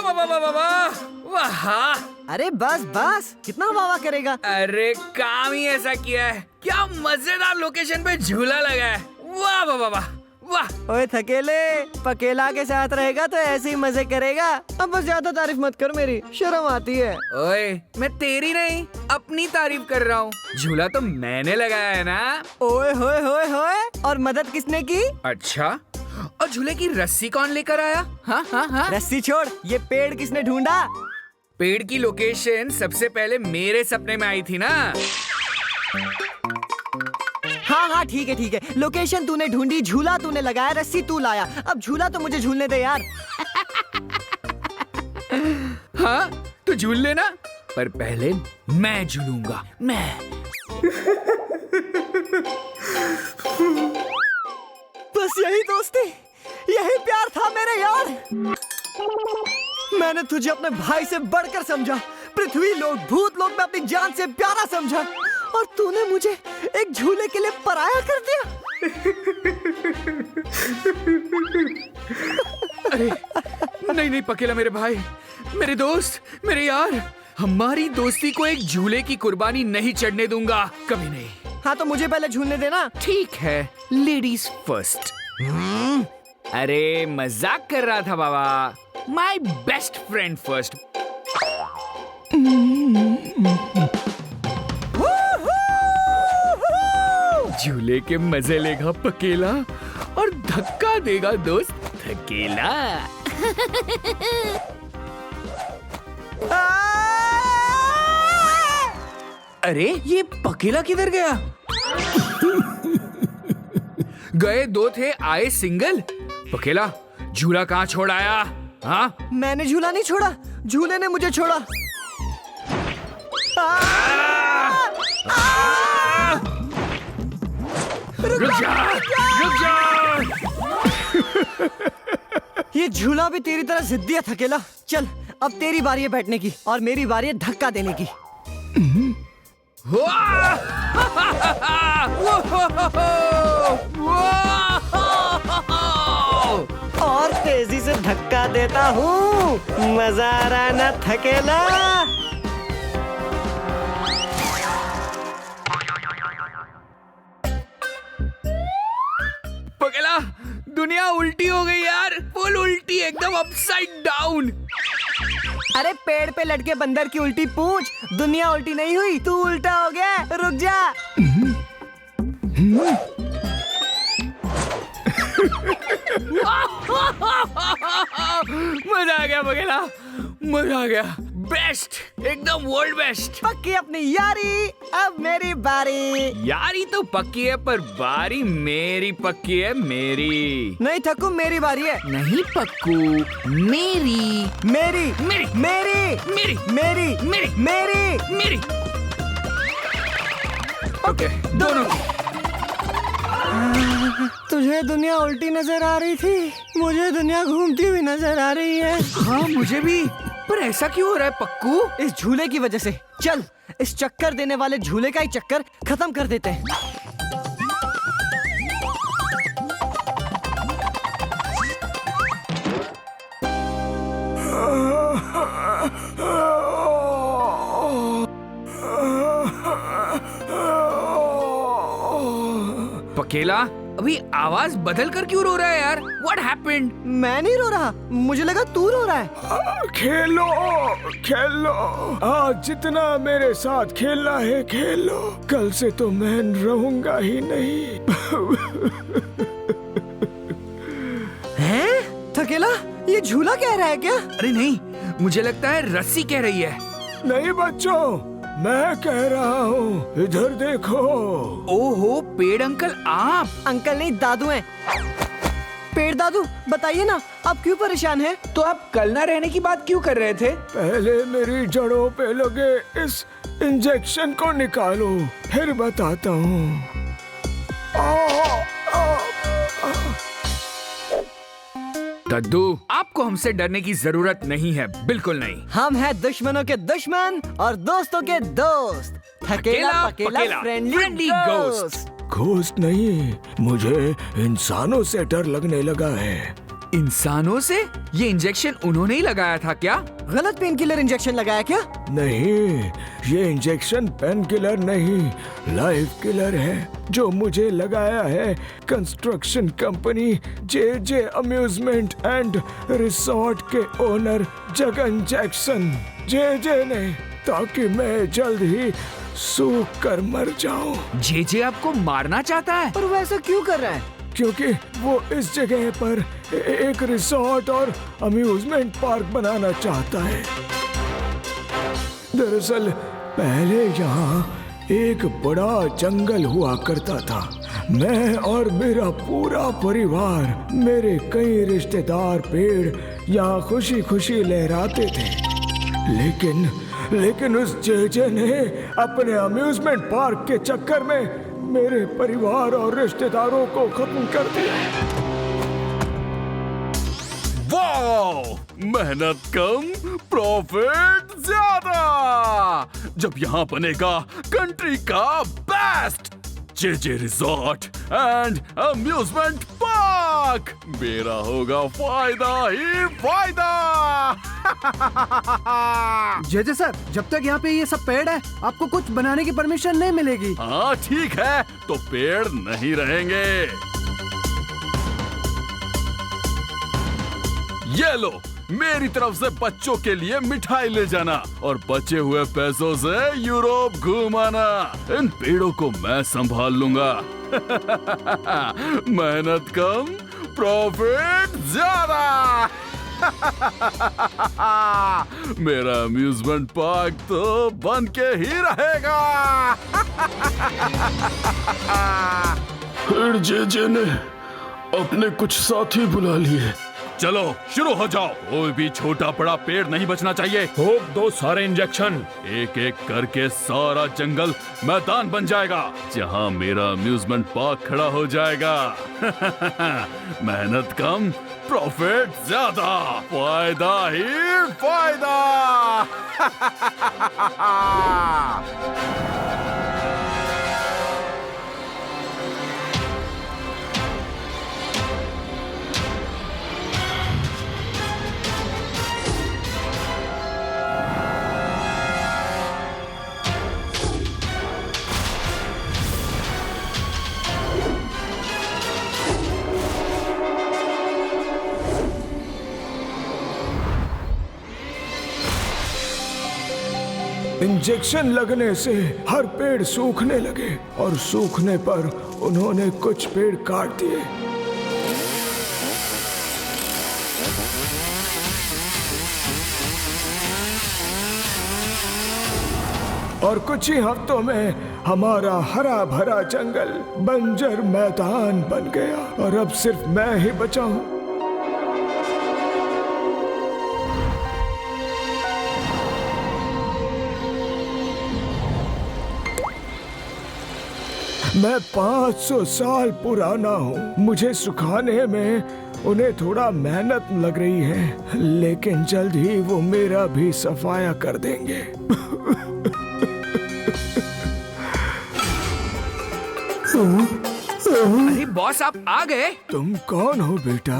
वाह वाह वाह वाह वाह वाह। अरे बस बस, कितना वाह करेगा। अरे काम ही ऐसा किया है, क्या मजेदार लोकेशन पे झूला लगा है। वाह वाह वाह वाह वाह। ओए थकेले, पकेला के साथ रहेगा तो ऐसे ही मजे करेगा। अब बस ज्यादा तारीफ मत कर, मेरी शर्म आती है। ओए मैं तेरी नहीं अपनी तारीफ कर रहा हूँ, झूला तो मैंने लगाया है ना। ओए होए होए होए, और मदद किसने की? अच्छा, और झूले की रस्सी कौन लेकर आया? हाँ हाँ हाँ। रस्सी छोड़, ये पेड़ किसने ढूंढा? पेड़ की लोकेशन सबसे पहले मेरे सपने में आई थी ना। हाँ हाँ ठीक है, लोकेशन तूने ढूंढी, झूला तूने लगाया, रस्सी तू लाया। अब झूला तो मुझे झूलने दे यार। हाँ तो झूल लेना, पर पहले मैं झूलूंगा, मैं। बस यही दोस्ती, यही प्यार था मेरे यार। मैंने तुझे अपने भाई से बढ़कर समझा, पृथ्वी लोक भूत लोक में अपनी जान से प्यारा समझा, और तूने मुझे एक झूले के लिए पराया कर दिया। अरे नहीं नहीं पकेला, मेरे भाई, मेरे दोस्त, मेरे यार, हमारी दोस्ती को एक झूले की कुर्बानी नहीं चढ़ने दूंगा, कभी नहीं। हाँ तो मुझे पहले झूलने देना। ठीक है, लेडीज फर्स्ट। अरे मजाक कर रहा था बाबा, माय बेस्ट फ्रेंड फर्स्ट। झूले के मजे लेगा पकेला और धक्का देगा दोस्त थकेला। अरे ये पकेला किधर गया? गए दो थे, आए सिंगल। पकेला झूला कहाँ छोड़ आया? हाँ मैंने झूला नहीं छोड़ा, झूले ने मुझे छोड़ा। रुक जा, रुक जा। ये झूला भी तेरी तरह जिद्दी है थकेला। चल अब तेरी बारी है बैठने की और मेरी बारी है धक्का देने की। और तेजी से धक्का देता हूँ, मजा आ रहा है ना थकेला? पकेला दुनिया उल्टी हो गई यार, फुल उल्टी, एकदम अपसाइड डाउन। अरे पेड़ पे लटके बंदर की उल्टी पूंछ, दुनिया उल्टी नहीं हुई, तू उल्टा हो गया। रुक जा। मजा आ गया पकेला, मजा आ गया, बेस्ट, एकदम वर्ल्ड बेस्ट। पक्की अपनी यारी, अब मेरी बारी। यारी तो पक्की है, पर बारी मेरी पक्की है, मेरी नहीं थकू, मेरी बारी है। नहीं पक्कू, मेरी मेरी मेरी मेरी मेरी मेरी मेरी मेरी मेरी। ओके दोनों की। तुझे दुनिया उल्टी नजर आ रही थी, मुझे दुनिया घूमती हुई नजर आ रही है। हाँ मुझे भी, पर ऐसा क्यों हो रहा है पक्कू? इस झूले की वजह से। चल इस चक्कर देने वाले झूले का ही चक्कर खत्म कर देते हैं। पकेला अभी आवाज बदल कर क्यों रो रहा है यार? What happened? मैं नहीं रो रहा, मुझे लगा तू रो रहा है। खेलो खेलो, आज जितना मेरे साथ खेलना है खेलो, कल से तो मैं रहूंगा ही नहीं। हैं? थकेला ये झूला कह रहा है क्या? अरे नहीं, मुझे लगता है रस्सी कह रही है। नहीं बच्चों, मैं कह रहा हूँ, इधर देखो। ओहो पेड़ अंकल आप? अंकल नहीं दादू हैं। पेड़ दादू बताइए ना, आप क्यों परेशान हैं? तो आप कल ना रहने की बात क्यों कर रहे थे? पहले मेरी जड़ों पे लगे इस इंजेक्शन को निकालो, फिर बताता हूँ। दद्दू आपको हमसे डरने की जरूरत नहीं है, बिल्कुल नहीं। हम हैं दुश्मनों के दुश्मन और दोस्तों के दोस्त। थकेला पकेला फ्रेंडली घोस्ट। घोस्ट नहीं, मुझे इंसानों से डर लगने लगा है। इंसानों से? ये इंजेक्शन उन्होंने ही लगाया था क्या? गलत पेन किलर इंजेक्शन लगाया क्या? नहीं, ये इंजेक्शन पेन किलर नहीं, लाइफ किलर है जो मुझे लगाया है construction company J amusement and resort के ओनर जगन जैक्सन जे ने, ताकि मैं जल्द ही सूख कर मर जाऊं। जे आपको मारना चाहता है? पर वो ऐसा क्यों कर रहा है? क्योंकि वो इस जगह पर एक रिसोर्ट और अम्यूजमेंट पार्क बनाना चाहता है। दरअसल पहले यहाँ एक बड़ा जंगल हुआ करता था। मैं और मेरा पूरा परिवार, मेरे कई रिश्तेदार पेड़ यहाँ खुशी खुशी लहराते थे। लेकिन उस जे ने अपने अम्यूजमेंट पार्क के चक्कर में मेरे परिवार और रिश्तेदारों को खत्म कर दिया। वाह! मेहनत कम, प्रॉफिट ज्यादा। जब यहाँ बनेगा कंट्री का best J resort and amusement park, मेरा होगा फायदा ही फायदा। जे सर, जब तक यहाँ पे ये सब पेड़ है, आपको कुछ बनाने की परमिशन नहीं मिलेगी। हाँ ठीक है, तो पेड़ नहीं रहेंगे। ये लो, मेरी तरफ से बच्चों के लिए मिठाई ले जाना और बचे हुए पैसों से यूरोप घुमाना। इन पेड़ों को मैं संभाल लूंगा। मेहनत कम, प्रॉफिट ज्यादा। मेरा अम्यूजमेंट पार्क तो बन के ही रहेगा। फिर जे ने अपने कुछ साथी बुला लिए। चलो शुरू हो जाओ, कोई भी छोटा बड़ा पेड़ नहीं बचना चाहिए। ठोक दो सारे इंजेक्शन। एक एक करके सारा जंगल मैदान बन जाएगा जहां मेरा अम्यूजमेंट पार्क खड़ा हो जाएगा। मेहनत कम, प्रॉफिट ज्यादा, फायदा ही फायदा। इंजेक्शन लगने से हर पेड़ सूखने लगे और सूखने पर उन्होंने कुछ पेड़ काट दिए। और कुछ ही हफ्तों में हमारा हरा भरा जंगल बंजर मैदान बन गया और अब सिर्फ मैं ही बचा हूँ। मैं 500 साल पुराना हूँ। मुझे सुखाने में उन्हें थोड़ा मेहनत लग रही है, लेकिन जल्द ही वो मेरा भी सफाया कर देंगे। अरे बॉस, आप आ गए? तुम कौन हो बेटा?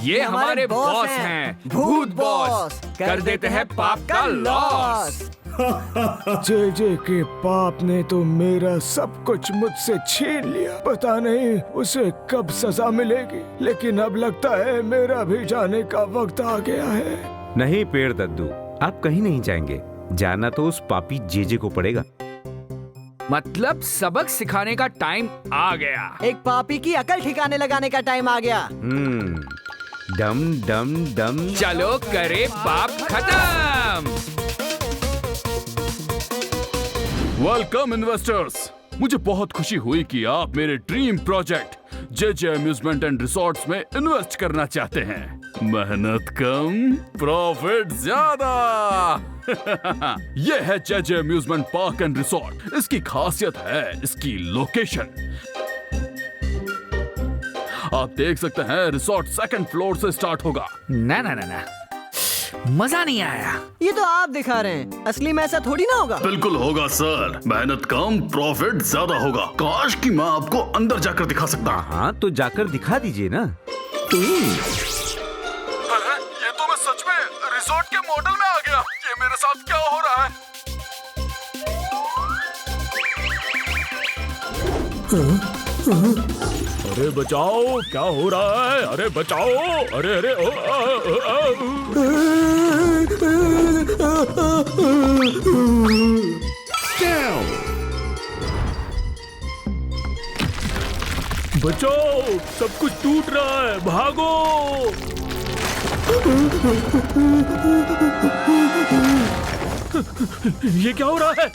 ये हमारे बॉस हैं, भूत बॉस। कर देते हैं पाप का लॉस। जे के पाप ने तो मेरा सब कुछ मुझसे छीन लिया। पता नहीं उसे कब सजा मिलेगी, लेकिन अब लगता है मेरा भी जाने का वक्त आ गया है। नहीं पेड़ दद्दू, आप कहीं नहीं जाएंगे। जाना तो उस पापी जे को पड़ेगा। मतलब सबक सिखाने का टाइम आ गया। एक पापी की अकल ठिकाने लगाने का टाइम आ गया। डम डम डम। चलो करे पाप खत्म। Welcome investors. मुझे बहुत खुशी हुई कि आप मेरे dream project J amusement and resorts में इन्वेस्ट करना चाहते हैं। मेहनत कम, प्रॉफिट ज्यादा। यह है जे अम्यूजमेंट पार्क एंड रिसोर्ट। इसकी खासियत है इसकी लोकेशन। आप देख सकते हैं रिसोर्ट सेकंड फ्लोर से स्टार्ट होगा। ना ना ना ना, मजा नहीं आया। ये तो आप दिखा रहे हैं, असली में ऐसा थोड़ी ना होगा। बिल्कुल होगा सर। मेहनत कम, प्रॉफिट ज्यादा होगा। काश कि मैं आपको अंदर जाकर दिखा सकता। हाँ तो जाकर दिखा दीजिए ना। रिसोर्ट के मॉडल में आ गया। ये मेरे साथ क्या हो रहा है? अरे बचाओ, क्या हो रहा है? अरे बचाओ, अरे अरे बचाओ, सब कुछ टूट रहा है, भागो। ये क्या हो रहा है?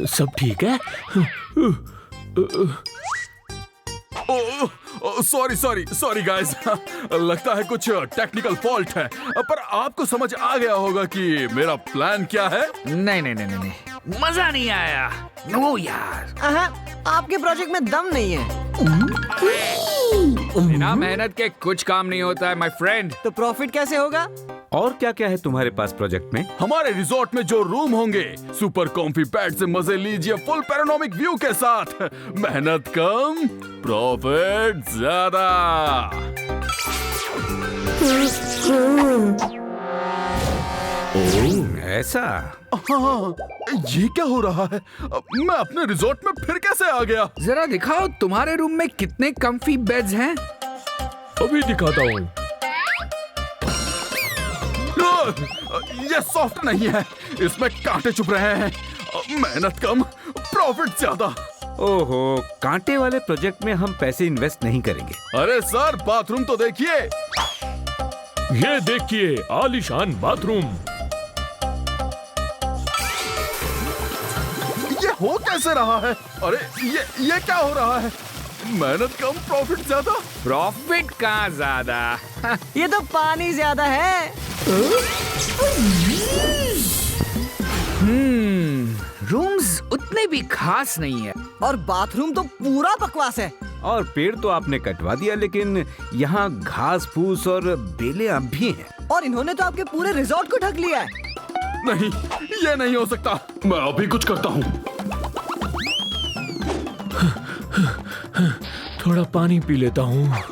सब ठीक है? सॉरी सॉरी सॉरी गाइस, लगता है कुछ टेक्निकल फॉल्ट है, पर आपको समझ आ गया होगा कि मेरा प्लान क्या है। नहीं नहीं नहीं नहीं, मजा नहीं आया। नो यार, आपके प्रोजेक्ट में दम नहीं है। बिना मेहनत के कुछ काम नहीं होता है माय फ्रेंड। तो प्रॉफिट कैसे होगा? और क्या क्या है तुम्हारे पास प्रोजेक्ट में? हमारे रिजॉर्ट में जो रूम होंगे, सुपर कॉम्फी बेड से मजे लीजिए फुल पैनोरामिक व्यू के साथ। मेहनत कम, प्रॉफिट ज्यादा। ऐसा? हाँ, ये क्या हो रहा है? मैं अपने रिजॉर्ट में फिर कैसे आ गया? जरा दिखाओ तुम्हारे रूम में कितने कम्फी बेड्स हैं। अभी दिखाता हूँ। ये सॉफ्ट नहीं है, इसमें कांटे चुभ रहे हैं। मेहनत कम, प्रॉफिट ज्यादा। ओहो, कांटे वाले प्रोजेक्ट में हम पैसे इन्वेस्ट नहीं करेंगे। अरे सर, बाथरूम तो देखिए। ये देखिए, आलीशान बाथरूम। ये हो कैसे रहा है? अरे ये क्या हो रहा है? मेहनत कम, प्रॉफिट ज्यादा। प्रॉफिट कहाँ ज्यादा? ये तो पानी ज्यादा है। रूम्स उतने भी खास नहीं है। और बाथरूम तो पूरा बकवास है। और पेड़ तो आपने कटवा दिया, लेकिन यहाँ घास फूस और बेलें अब भी हैं। और इन्होंने तो आपके पूरे रिजॉर्ट को ढक लिया है। नहीं, ये नहीं हो सकता। मैं अभी कुछ करता हूँ। थोड़ा पानी पी लेता हूँ।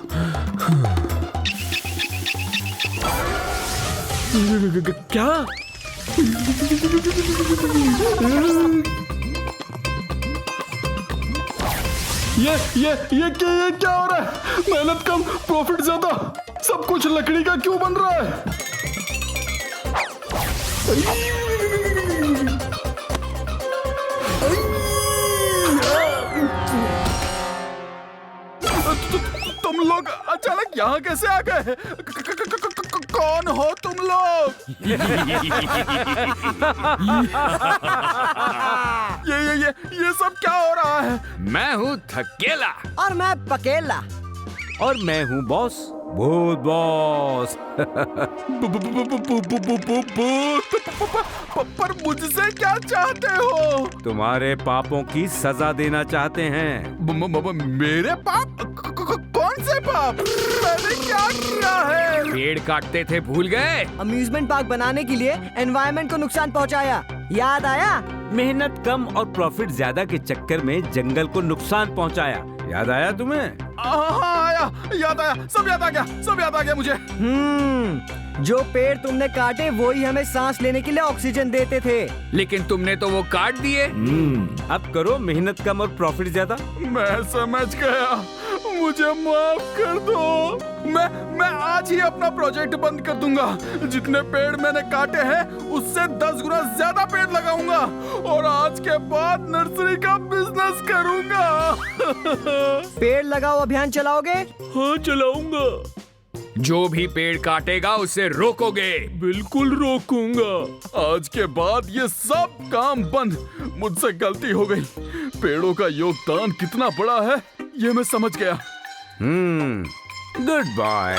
क्या? ये क्या हो रहा है? मेहनत कम, प्रॉफिट ज्यादा। सब कुछ लकड़ी का क्यों बन रहा है? तुम लोग अचानक यहाँ कैसे आ गए? कौन हो तुम लोग? ये सब क्या हो रहा है? मैं हूँ थकेला। और मैं पकेला। और मैं हूँ बॉस, भूत बॉस। पर मुझसे क्या चाहते हो? तुम्हारे पापों की सजा देना चाहते हैं। मेरे पाप? कौन से पाप? मैंने क्या किया है? पेड़ काटते थे, भूल गए? अम्यूजमेंट पार्क बनाने के लिए एनवायरनमेंट को नुकसान पहुंचाया, याद आया? मेहनत कम और प्रॉफिट ज्यादा के चक्कर में जंगल को नुकसान पहुंचाया, याद आया तुम्हें? हाँ, आया, याद आया, सब याद आ गया मुझे। जो पेड़ तुमने काटे वही हमें सांस लेने के लिए ऑक्सीजन देते थे। लेकिन तुमने तो वो काट दिए। अब करो मेहनत कम और प्रॉफिट ज्यादा। मैं समझ गया, मुझे माफ कर दो। मैं आज ही अपना प्रोजेक्ट बंद कर दूंगा। जितने पेड़ मैंने काटे हैं उससे 10 गुना ज्यादा पेड़ लगाऊंगा और आज के बाद नर्सरी का बिजनेस करूंगा। पेड़ लगाओ अभियान चलाओगे? हाँ, चलाऊंगा। जो भी पेड़ काटेगा उसे रोकोगे? बिल्कुल रोकूंगा। आज के बाद ये सब काम बंद। मुझसे गलती हो गई। पेड़ों का योगदान कितना बड़ा है ये मैं समझ गया। Good bye.